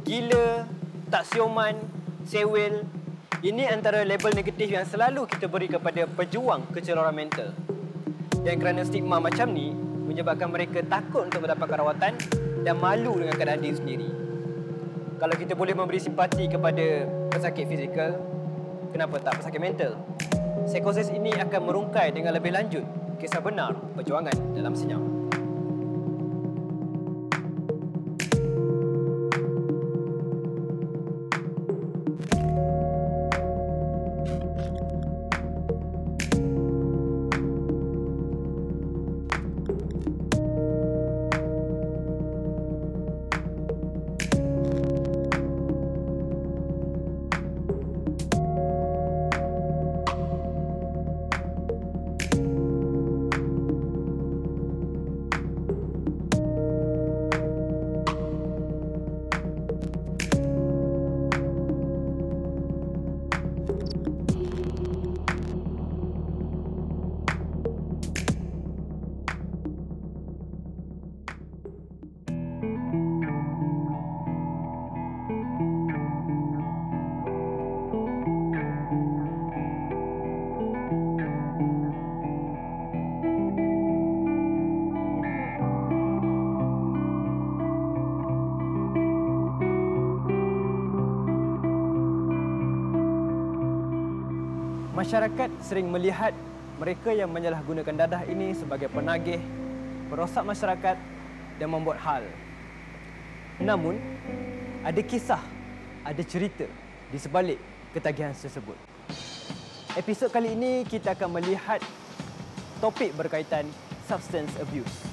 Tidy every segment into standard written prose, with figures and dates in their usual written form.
gila, tak sioman, sewel. Ini antara label negatif yang selalu kita beri kepada pejuang kecelakaan mental. Dan kerana stigma macam ni, menyebabkan mereka takut untuk mendapatkan rawatan dan malu dengan keadaan diri sendiri. Kalau kita boleh memberi simpati kepada pesakit fizikal, kenapa tak pesakit mental? Psikosis ini akan merungkai dengan lebih lanjut kisah benar perjuangan dalam senyap. Masyarakat sering melihat mereka yang menyalahgunakan dadah ini sebagai penagih, perosak masyarakat dan membuat hal. Namun, ada kisah, ada cerita di sebalik ketagihan tersebut. Episod kali ini kita akan melihat topik berkaitan substance abuse.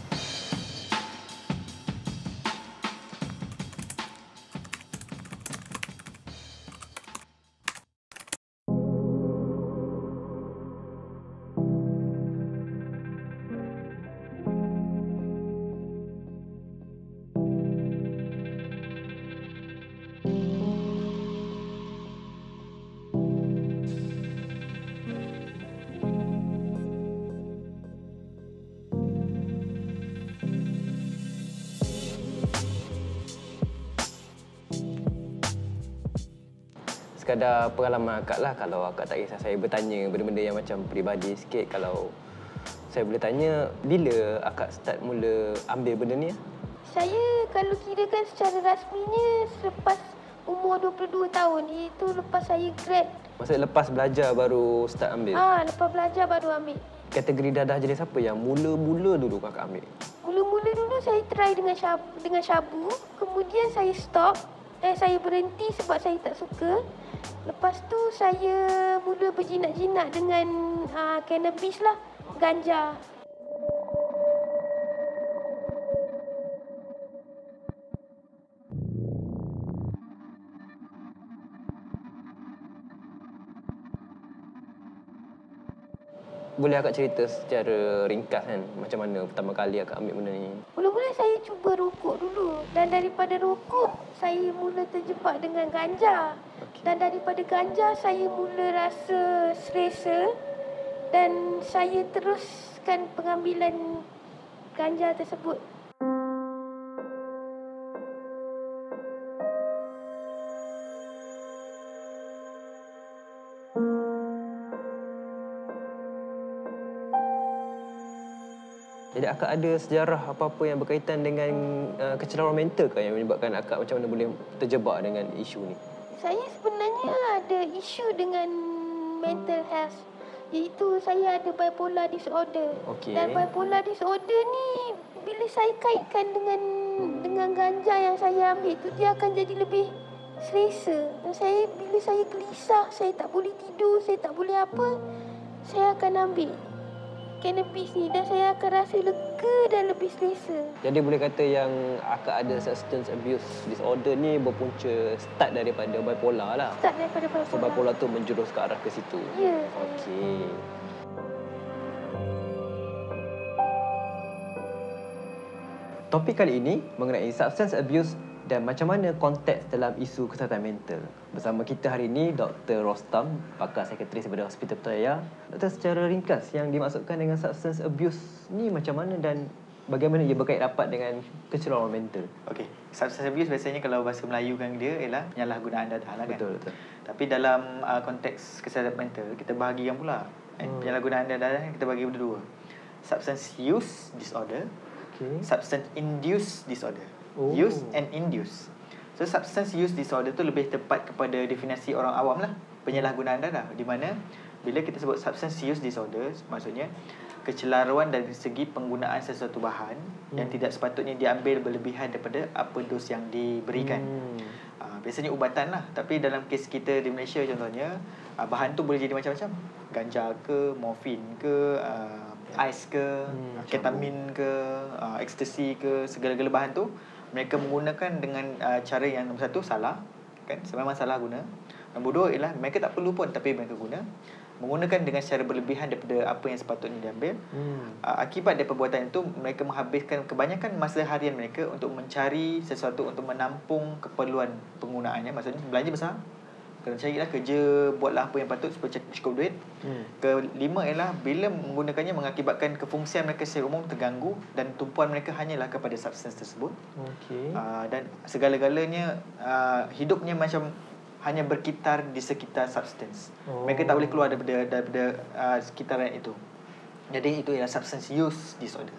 Sekadar pengalaman akak lah, kalau akak tak kisah saya bertanya benda-benda yang macam peribadi sikit. Kalau saya boleh tanya, bila akak start mula ambil benda ni? Saya kalau kirakan secara rasminya selepas umur 22 tahun, iaitu lepas saya grad. Maksudnya lepas belajar baru start ambil? Lepas belajar baru ambil. Kategori dadah jenis apa yang mula-mula dulu kakak ambil? Mula-mula dulu saya try dengan syabu, kemudian saya stop. Saya berhenti sebab saya tak suka. Lepas tu saya mula berjinak-jinak dengan cannabis lah, ganja. Boleh akak cerita secara ringkas kan, macam mana pertama kali akak ambil benda ni? Mula-mula saya cuba rokok dulu, dan daripada rokok saya mula terjebak dengan ganja. Okay. Dan daripada ganja saya mula rasa selesa dan saya teruskan pengambilan ganja tersebut. Jadi akak ada sejarah apa-apa yang berkaitan dengan kecelakaan mental ke yang menyebabkan akak macam mana boleh terjebak dengan isu ni? Saya sebenarnya ada isu dengan mental health, iaitu saya ada bipolar disorder. Okay. Dan bipolar disorder ni bila saya kaitkan dengan ganja yang saya ambil tu, dia akan jadi lebih selesa. Dan bila saya gelisah, saya tak boleh tidur, saya tak boleh apa, saya akan ambil cannabis ni dan saya akan rasa lega dan lebih selesa. Jadi boleh kata yang akak ada substance abuse disorder ni berpunca start daripada bipolar lah. Start daripada bipolar. So bipolar tu menjurus ke arah ke situ. Ya. Okey. Topik kali ini mengenai substance abuse dan macam mana konteks dalam isu kesihatan mental. Bersama kita hari ini Dr. Rostam, pakar psikiatris daripada Hospital Putrajaya. Doktor, secara ringkas yang dimaksudkan dengan substance abuse ni macam mana dan bagaimana ia berkait rapat dengan kecelakaan mental? Okey, substance abuse biasanya kalau bahasa Melayu kan dia ialah penyalahgunaan dadah lah kan. Betul. Tapi dalam konteks kesihatan mental, kita bahagikan pula. Penyalahgunaan dadah kita bagi berdua. Substance use disorder, substance induce disorder. Use and induce. So substance use disorder tu lebih tepat kepada definisi orang awam lah, penyalahgunaan dadah, di mana bila kita sebut substance use disorder, maksudnya kecelaruan dari segi penggunaan sesuatu bahan yang tidak sepatutnya diambil berlebihan daripada apa dos yang diberikan. Biasanya ubatan lah. Tapi dalam kes kita di Malaysia contohnya, bahan tu boleh jadi macam-macam. Ganja ke, morfin ke, ais ke, ketamin ke, ekstasi ke, segala-gala bahan tu mereka menggunakan dengan cara yang nombor satu salah, kan? Memang salah guna. Nombor dua ialah mereka tak perlu pun tapi mereka menggunakan dengan secara berlebihan daripada apa yang sepatutnya diambil. Akibat dari perbuatan itu, mereka menghabiskan kebanyakan masa harian mereka untuk mencari sesuatu untuk menampung keperluan penggunaannya. Maksudnya belanja besar, kena carilah kerja, buatlah apa yang patut supaya cukup duit. Kelima ialah bila menggunakannya mengakibatkan kefungsian mereka secara umum terganggu dan tumpuan mereka hanyalah kepada substance tersebut. Dan segala-galanya hidupnya macam hanya berkitar di sekitar substance. Mereka tak boleh keluar daripada sekitaran itu. Jadi itu ialah substance use disorder.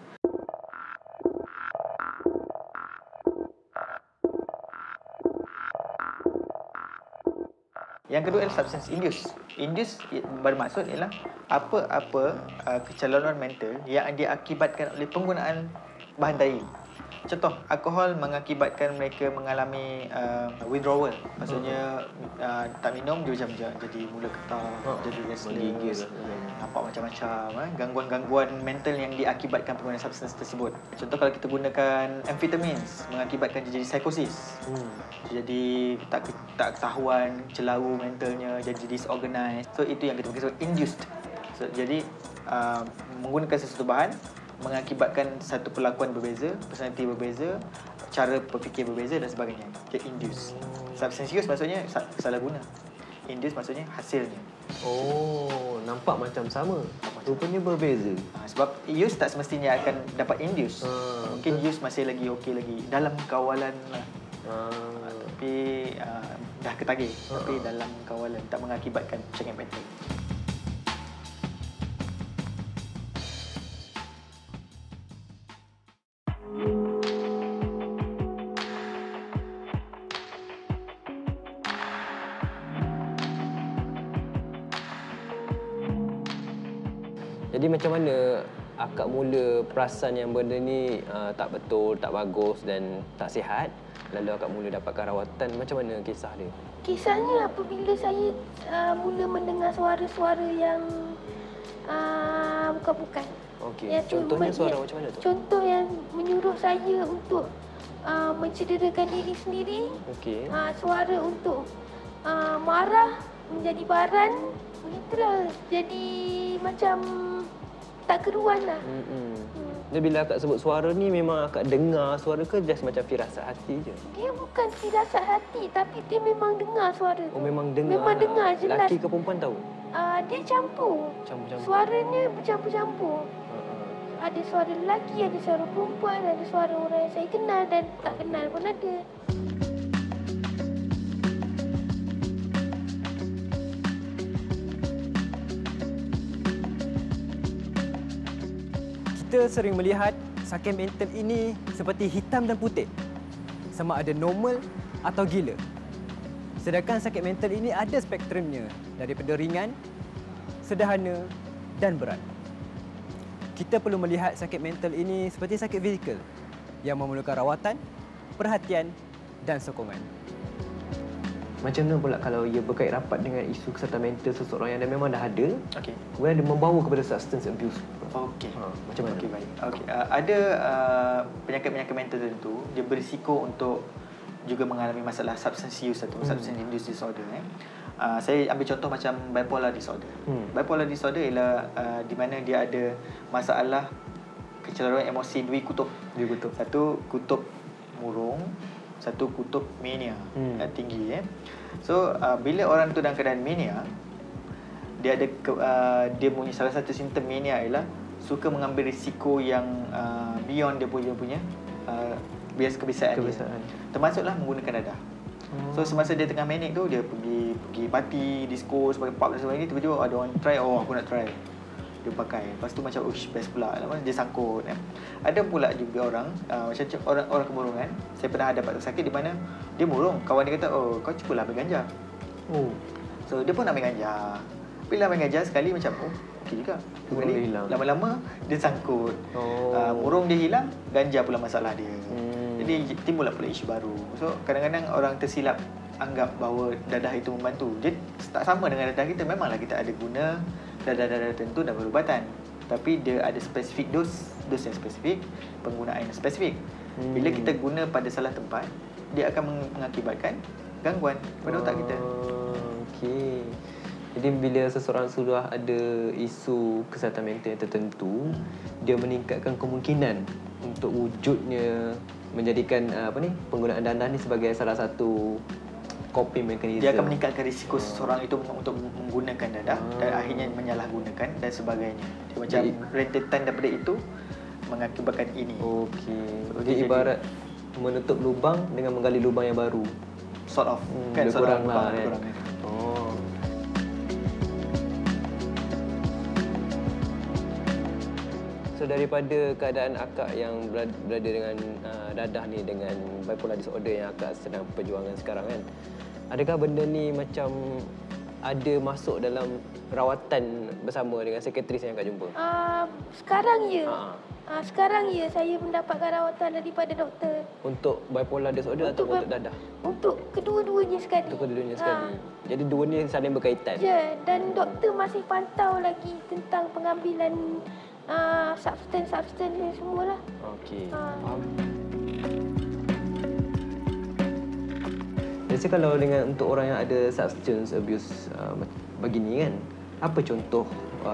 Yang kedua adalah substance induce. Induce bermaksud ialah apa-apa kecelaruan mental yang diakibatkan oleh penggunaan bahan tadi. Contoh, alkohol mengakibatkan mereka mengalami withdrawal. Maksudnya tak minum dia macam jadi mula getar, jadi restless, nampak macam-macam. Gangguan-gangguan mental yang diakibatkan penggunaan substance tersebut. Contoh kalau kita gunakan amphetamines, mengakibatkan dia jadi psikosis. Jadi tak ketahuan, celaru mentalnya, jadi disorganized. So itu yang kita panggil induced. So, jadi menggunakan sesuatu bahan mengakibatkan satu perlakuan berbeza, personality berbeza, cara berfikir berbeza dan sebagainya. Jadi induce. Substance use maksudnya salah guna. Induce maksudnya hasilnya. Nampak macam sama, rupanya berbeza. Sebab use tak semestinya akan dapat induce. Mungkin use masih lagi okey lagi dalam kawalan lah. Tapi dah ketagih. Tapi dalam kawalan tak mengakibatkan penyakit mental. Jadi macam mana akak mula perasan yang benda ni tak betul, tak bagus dan tak sihat, lalu akak mula dapatkan rawatan? Macam mana kisah dia? Kisahnya apabila saya mula mendengar suara-suara yang bukan-bukan. Okey, contohnya suara macam mana tu? Contoh yang menyuruh saya untuk mencederakan diri sendiri. Okey. Suara untuk marah, menjadi baran, begitulah. Jadi macam tak keruan lah. Jadi bila akak sebut suara ni, memang akak dengar suara ke just macam firasat hati je? Dia bukan firasat hati, tapi dia memang dengar suara tu. Memang dengar. Memang dengar jelas. Lelaki ke perempuan tahu? Dia campur. Suaranya bercampur-campur. Ada suara lelaki, ada suara perempuan, ada suara orang yang saya kenal dan tak kenal pun ada. Kita sering melihat sakit mental ini seperti hitam dan putih. Sama ada normal atau gila. Sedangkan sakit mental ini ada spektrumnya, daripada ringan, sederhana dan berat. Kita perlu melihat sakit mental ini seperti sakit fizikal yang memerlukan rawatan, perhatian dan sokongan. Macam mana pula kalau ia berkait rapat dengan isu kesihatan mental seseorang yang memang dah ada, kemudian dia membawa kepada substance abuse? Macam mana? Baik. Ada penyakit-penyakit mental tertentu, dia berisiko untuk juga mengalami masalah substance use atau substance induced disorder. Saya ambil contoh macam bipolar disorder. Bipolar disorder ialah di mana dia ada masalah kecelaruan emosi dua kutub. Satu kutub murung, satu kutub mania tinggi. So bila orang tu dalam keadaan mania, dia ada dia punya salah satu simptom mania ialah suka mengambil risiko yang beyond dia punya kebiasaan dia. Termasuklah menggunakan dadah. So semasa dia tengah manic tu, dia pergi party, disco, sebagai pub dan sebagainya, tiba-tiba ada orang try, aku nak try. Dia pakai. Lepas tu macam best pula. Lepas dia sangkut. Ada pula juga orang macam orang kemurungan. Saya pernah dapat sakit di mana dia murung. Kawan dia kata, kau cubalah ambil ganja. So dia pun ambil ganja. Bila ambil ganja sekali macam okey juga. Sekali lama-lama dia sangkut. Murung dia hilang, ganja pula masalah dia. Jadi timbullah pula isu baru. So kadang-kadang orang tersilap anggap bahawa dadah itu membantu. Dia tak sama dengan dadah kita. Memanglah kita ada guna dadah-dadah tertentu dan perubatan. Tapi dia ada spesifik dos yang spesifik, penggunaan yang spesifik. Bila kita guna pada salah tempat, dia akan mengakibatkan gangguan pada otak kita. Okey. Jadi bila seseorang sudah ada isu kesihatan mental yang tertentu, dia meningkatkan kemungkinan untuk wujudnya menjadikan penggunaan dadah ni sebagai salah satu coping mechanism. Dia akan meningkatkan risiko seseorang itu untuk menggunakan dadah dan akhirnya menyalahgunakan dan sebagainya. Dia macam rentetan daripada itu mengakibatkan ini. Okey. Jadi ibarat menutup lubang dengan menggali lubang yang baru. Sort of. Kan kurang lah. So daripada keadaan akak yang berada dengan dadah ni, dengan bipolar disorder yang akak sedang perjuangan sekarang kan, adakah benda ni macam ada masuk dalam rawatan bersama dengan psikiatris yang akak jumpa? Sekarang ya. Sekarang ya saya mendapatkan rawatan daripada doktor. Untuk bipolar disorder atau untuk dadah? Untuk kedua-duanya sekali. Untuk kedua-duanya sekali. Jadi dua ni saling berkaitan. Ya, dan doktor masih pantau lagi tentang pengambilan substans ni semualah. Okey. Faham. Jadi kalau dengan untuk orang yang ada substance abuse begini kan, apa contoh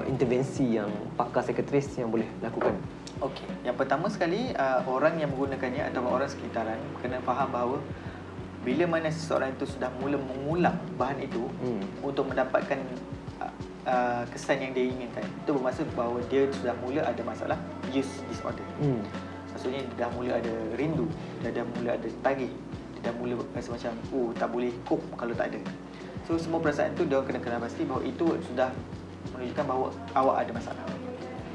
intervensi yang pakar psikiatris yang boleh lakukan? Okey, yang pertama sekali orang yang menggunakannya atau orang sekitaran kena faham bahawa bila mana seseorang itu sudah mula mengulang bahan itu untuk mendapatkan kesan yang dia inginkan, itu bermaksud bahawa dia sudah mula ada masalah use disorder. Maksudnya dia dah mula ada rindu, dia dah mula ada tagih, dia dah mula rasa macam tak boleh cope kalau tak ada. So semua perasaan tu dia kena pasti bahawa itu sudah menunjukkan bahawa awak ada masalah.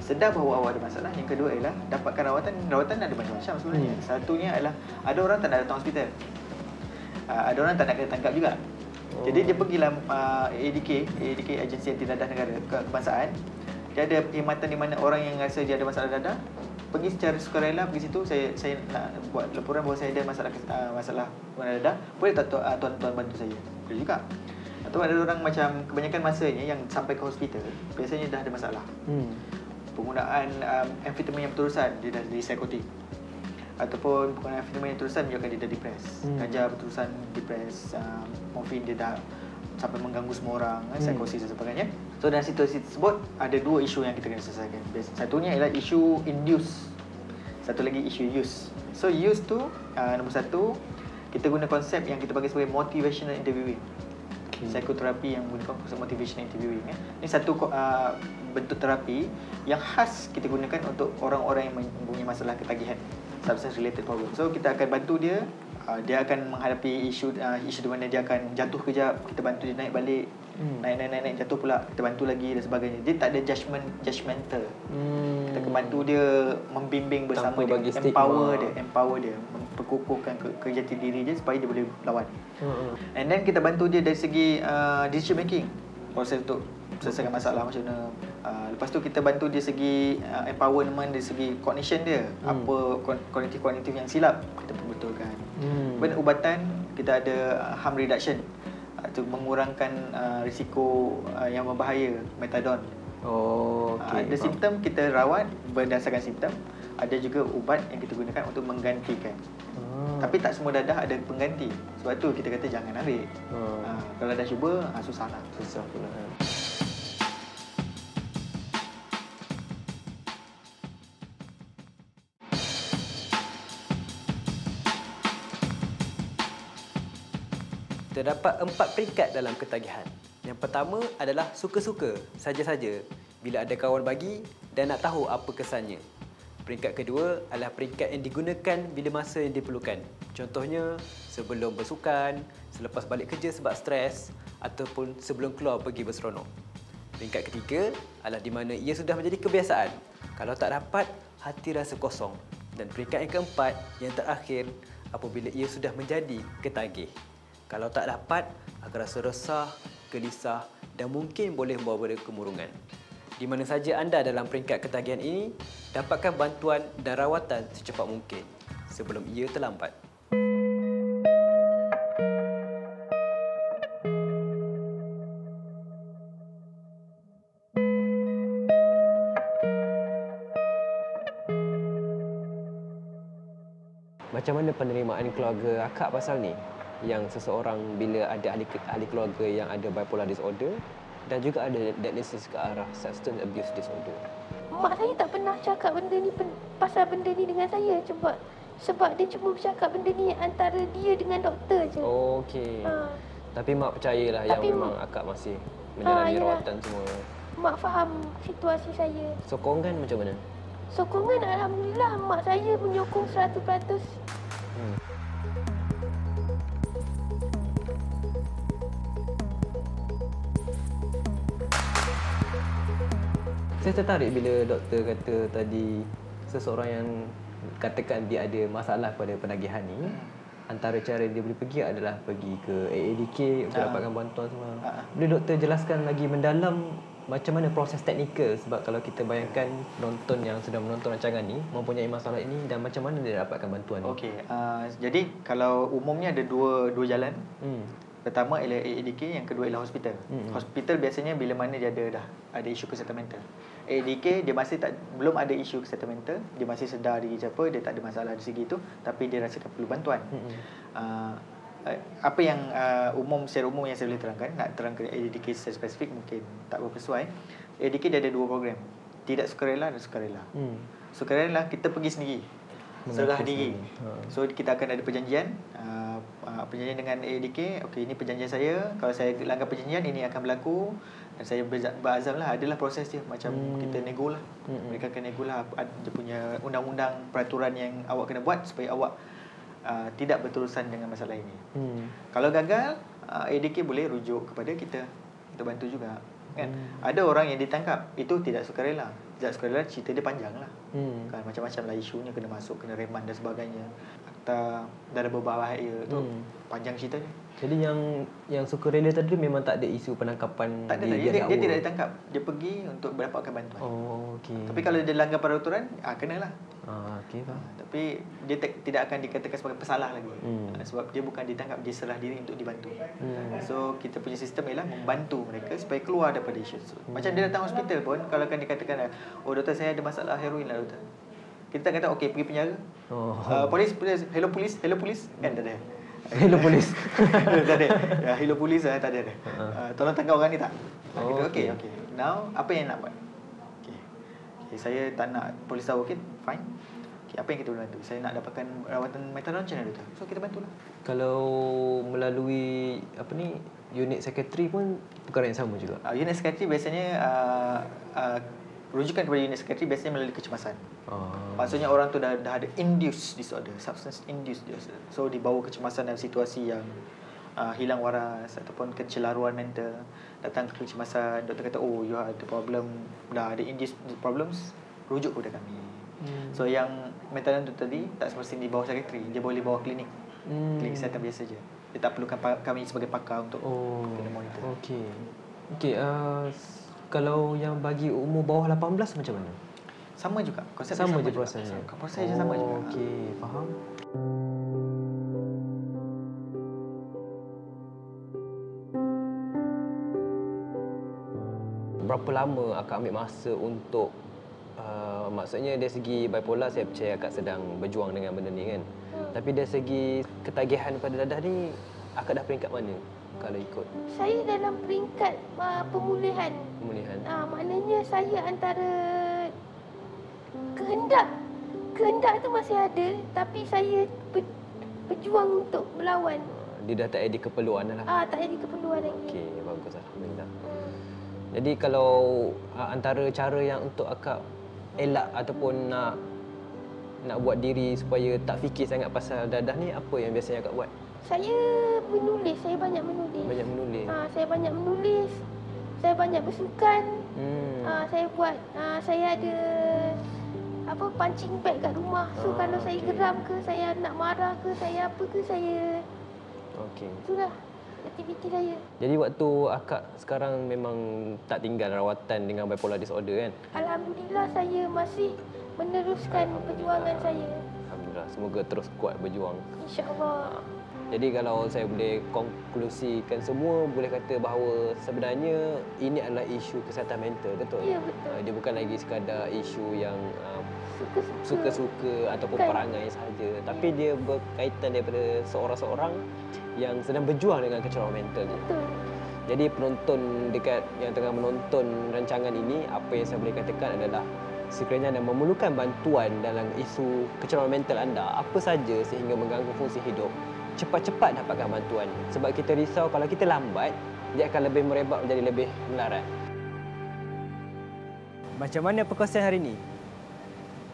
Sedar bahawa awak ada masalah. Yang kedua ialah dapatkan rawatan. Rawatan ada macam-macam sebenarnya. Satunya adalah ada orang tak nak datang hospital, ada orang tak nak kena tangkap juga. Jadi dia pergilah ADK Agensi Anti Dadah Negara Kebangsaan. Dia ada perkhidmatan di mana orang yang rasa dia ada masalah dadah pergi secara sukarela pergi situ. Saya nak buat laporan bahawa saya ada masalah dadah. Boleh tak tuan-tuan bantu saya? Boleh juga. Atau ada orang macam kebanyakan masanya yang sampai ke hospital biasanya dah ada masalah. Penggunaan amfetamin yang berterusan, dia dah jadi psikotik. Ataupun penggunaan amfetamin yang berterusan menyebabkan dia dah depres. Ganja berterusan depres, morfin dia dah sampai mengganggu semua orang, psikosis dan sebagainya. So dalam situasi tersebut ada dua isu yang kita kena selesaikan. Satunya ialah isu induce, satu lagi isu use. So use tu nombor satu, kita guna konsep yang kita panggil sebagai motivational interviewing. Psikoterapi yang menggunakan konsep motivational interviewing. Ini satu bentuk terapi yang khas kita gunakan untuk orang-orang yang mempunyai masalah ketagihan, substance related problem. So kita akan bantu dia. Dia akan menghadapi isu di mana dia akan jatuh kejap, kita bantu dia naik balik, naik jatuh pula, kita bantu lagi dan sebagainya. Dia tak ada judgemental. Kita akan bantu dia, membimbing bersama dia, empower dia, memperkukuhkan kejati diri dia supaya dia boleh lawan. And then kita bantu dia dari segi decision making, proses untuk selesaikan masalah macam mana. Lepas tu kita bantu dia segi empowerment, dari segi cognition dia, apa kognitif yang silap kita betulkan. Ubatan kita ada harm reduction, untuk mengurangkan risiko yang berbahaya, metadon. Ada simptom kita rawat berdasarkan simptom, ada juga ubat yang kita gunakan untuk menggantikan. Tapi tak semua dadah ada pengganti. Sebab tu kita kata jangan ambil. Kalau dah cuba susah lah. Susah pula. Terdapat 4 peringkat dalam ketagihan. Yang pertama adalah suka-suka, saja-saja. Bila ada kawan bagi, dan nak tahu apa kesannya. Peringkat kedua adalah peringkat yang digunakan bila masa yang diperlukan. Contohnya, sebelum bersukan, selepas balik kerja sebab stres ataupun sebelum keluar pergi berseronok. Peringkat ketiga adalah di mana ia sudah menjadi kebiasaan. Kalau tak dapat, hati rasa kosong. Dan peringkat yang keempat, yang terakhir, apabila ia sudah menjadi ketagih. Kalau tak dapat, akan rasa resah, gelisah dan mungkin boleh membawa pada kemurungan. Di mana saja anda dalam peringkat ketagihan ini, dapatkan bantuan dan rawatan secepat mungkin sebelum ia terlambat. Macam mana penerimaan keluarga akak pasal ni? Yang seseorang bila ada ahli keluarga yang ada bipolar disorder dan juga ada diagnosis ke arah substance abuse disorder. Mak saya tak pernah cakap pasal benda ni dengan saya. Sebab dia cuma bercakap benda ni antara dia dengan doktor je. Oh, okey. Tapi mak percayalah yang memang akak masih menjalani rawatan semua. Mak faham situasi saya. Sokongan macam mana? Sokongan alhamdulillah mak saya menyokong 100%. Saya tertarik bila doktor kata tadi seseorang yang katakan dia ada masalah pada penagihan ni, antara cara dia boleh pergi adalah pergi ke AADK untuk dapatkan bantuan semua. Boleh doktor jelaskan lagi mendalam macam mana proses teknikal, sebab kalau kita bayangkan penonton yang sedang menonton rancangan ni mempunyai masalah ini dan macam mana dia dapatkan bantuan ni. Okey, jadi kalau umumnya ada dua jalan. Pertama ialah AADK, yang kedua ialah hospital. Hospital biasanya bila mana dia ada isu kesihatan mental. AADK dia masih belum ada isu kesihatan mental, dia masih sedar diri siapa, dia tak ada masalah dari segi itu, tapi dia rasakan perlu bantuan. Apa yang secara umum yang saya boleh terangkan, nak terangkan AADK secara spesifik mungkin tak berapa sesuai. AADK dia ada 2 program, tidak sukarela dan sukarela. Sukarela kita pergi sendiri, serah diri. So kita akan ada perjanjian, perjanjian dengan AADK. Okey, ini perjanjian saya, kalau saya langgar perjanjian ini akan berlaku, dan saya berazam lah. Adalah proses dia macam kita nego lah. Mereka akan nego lah, dia punya undang-undang, peraturan yang awak kena buat supaya awak tidak berurusan dengan masalah ini. Kalau gagal, AADK boleh rujuk kepada kita, kita bantu juga kan. Ada orang yang ditangkap, itu tidak sukarela. Tidak sukarela, cerita dia panjang lah. Kan macam-macam lah isunya, kena masuk, kena reman dan sebagainya, akta dalam berbahaya tu, panjang ceritanya. Jadi yang sukarela tadi memang tak ada isu penangkapan. Tak ada, dia tidak ditangkap, dia pergi untuk mendapatkan bantuan. Okey. Tapi kalau dia langgar peraturan, kenalah. Okey, faham. Tapi dia tidak akan dikatakan sebagai pesalah lagi. Sebab dia bukan ditangkap, dia serah diri untuk dibantu. So kita punya sistem ialah membantu mereka supaya keluar daripada isu tersebut. Macam dia datang hospital pun, kalau kan dikatakan, oh doktor saya ada masalah heroin lah doktor, kita kata okey, pergi penjara. Polis, hello polis kan, tak ada. Hello polis. Tak ada. Hello polis tak ada. Tolong tangkap orang ni tak? Okey. Now apa yang nak buat? Okey, saya tak nak polis tahu. Okey, fine. Okey, apa yang kita boleh bantu? Saya nak dapatkan rawatan mental macam mana doktor? So kita bantulah. Kalau melalui unit sekretari pun perkara yang sama juga. Unit sekretari biasanya rujukan kepada unit sekretari biasanya melalui kecemasan. Maksudnya orang tu dah ada induced disorder, substance induced disorder. So dibawa kecemasan dalam situasi yang hilang waras ataupun kecelaruan mental, datang ke kecemasan, doktor kata oh you ada problem, dah ada induced problems, rujuk kepada kami. So yang mental tu tadi tak semestinya di bawah sekretari, dia boleh bawa klinik. Klinik kesihatan biasa je. Dia tak perlukan kami sebagai pakar untuk kena monitor. Okey, kalau yang bagi umur bawah 18 macam mana? Sama juga, konsep sama je prosesnya. Prosesnya sama juga. Okey, faham. Berapa lama akak ambil masa untuk maksudnya dari segi bipolar saya percaya akak sedang berjuang dengan benda ni kan. Tapi dari segi ketagihan pada dadah ni akak dah peringkat mana kalau ikut? Saya dalam peringkat pemulihan. Maknanya saya antara kehendak tu masih ada, tapi saya berjuang untuk melawan. Dia dah tak ada keperluan lah. Tak ada keperluan lagi. Okey, bagus, alhamdulillah. Jadi kalau antara cara yang untuk akak elak ataupun nak buat diri supaya tak fikir sangat pasal dadah ni, apa yang biasanya akak buat? Saya menulis, saya banyak menulis. Banyak menulis. Saya banyak menulis. Saya banyak bersukan. Saya buat, saya ada punching bag kat rumah. So kalau saya geram ke, saya nak marah ke, saya apa ke, saya itulah aktiviti saya. Jadi waktu akak sekarang memang tak tinggal rawatan dengan bipolar disorder kan? Alhamdulillah saya masih meneruskan perjuangan saya. Alhamdulillah, semoga terus kuat berjuang. InsyaAllah. Jadi kalau saya boleh konklusikan semua, boleh kata bahawa sebenarnya ini adalah isu kesihatan mental, betul? Ya, betul. Dia bukan lagi sekadar isu yang Suka-suka. suka-suka ataupun Bukan. perangai sahaja, tapi dia berkaitan daripada seorang-seorang yang sedang berjuang dengan kecemasan mental ni. Betul. Jadi penonton yang tengah menonton rancangan ini, apa yang saya boleh katakan adalah sekiranya anda memerlukan bantuan dalam isu kecemasan mental anda, apa saja sehingga mengganggu fungsi hidup, cepat-cepat dapatkan bantuan. Sebab kita risau kalau kita lambat, dia akan lebih merebak menjadi lebih melarat. Macam mana perkongsian hari ini?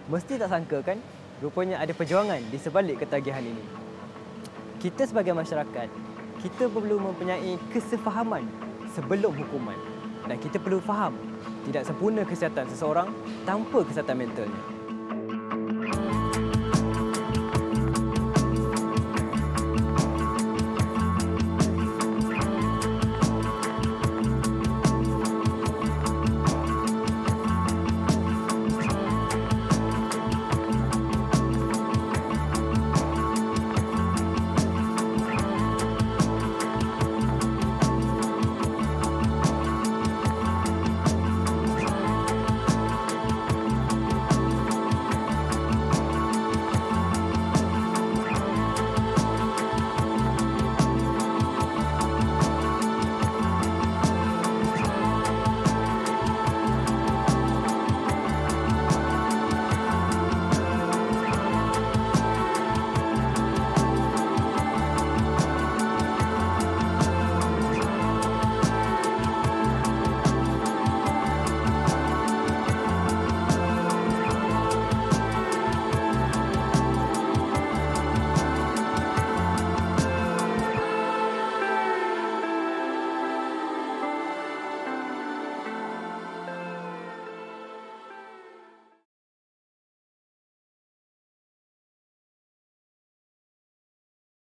Mesti tak sangka kan, rupanya ada perjuangan di sebalik ketagihan ini. Kita sebagai masyarakat, kita perlu mempunyai kesefahaman sebelum hukuman. Dan kita perlu faham, tidak sempurna kesihatan seseorang tanpa kesihatan mentalnya.